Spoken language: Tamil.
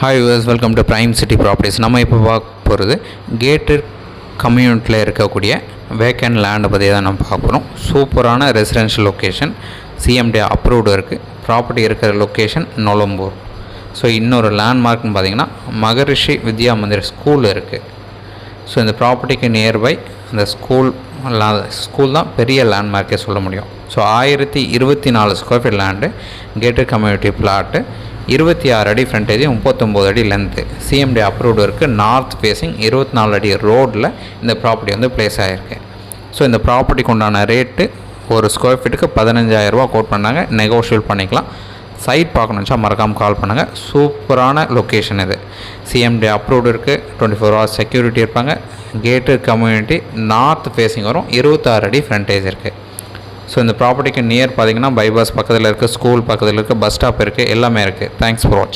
Hi use welcome to prime city properties. நம்ம இப்போ பார்க்க போகிறது கேட்டட் கம்யூனிட்டியில் இருக்கக்கூடிய வேக்கண்ட் லேண்டை பற்றி தான் நம்ம பார்க்க போகிறோம். சூப்பரான ரெசிடென்ஷியல் லொக்கேஷன், சிஎம்டி அப்ரூவ்டு இருக்குது. ப்ராப்பர்ட்டி இருக்கிற லொக்கேஷன் நொலம்பூர். ஸோ இன்னொரு லேண்ட்மார்க்னு பார்த்திங்கன்னா மகரிஷி வித்யா மந்திர் ஸ்கூல் இருக்குது. ஸோ இந்த ப்ராப்பர்ட்டிக்கு நியர்பை அந்த ஸ்கூல் தான் பெரிய லேண்ட்மார்க்கே சொல்ல முடியும். So 1024 square feet land, gated community plot, 26 அடி ஃப்ரண்டேஜ், 39 அடி லென்த்து, சிஎம்டி அப்ரூவ்டு இருக்குது. நார்த் ஃபேஸிங் 24 அடி ரோடில் இந்த ப்ராப்பர்ட்டி வந்து பிளேஸ் ஆகிருக்கு. ஸோ இந்த ப்ராப்பர்ட்டிக்கு உண்டான ரேட்டு ஒரு ஸ்கொயர் ஃபீட்டுக்கு 15,000 ரூபா கோட் பண்ணாங்க. நெகோஷியேட் பண்ணிக்கலாம். சைட் பார்க்கணுச்சா மறக்காமல் கால் பண்ணுங்கள். சூப்பரான லொக்கேஷன் இது. சிஎம்டி அப்ரூவ்டு இருக்குது. 24 ஹவர்ஸ் செக்யூரிட்டி இருப்பாங்க. கேட்டட் கம்யூனிட்டி நார்த் ஃபேஸிங் வரும். 26 அடி ஃப்ரண்டேஜ் இருக்குது. ஸோ இந்த ப்ராப்பர்ட்டிக்கு நியர் பார்த்திங்கன்னா பைபாஸ் பக்கத்தில் இருக்குது, ஸ்கூல் பக்கத்தில் இருக்குது, பஸ் ஸ்டாப் இருக்குது, எல்லாமே இருக்குது. தேங்க்ஸ் ஃபார் வாட்சிங்.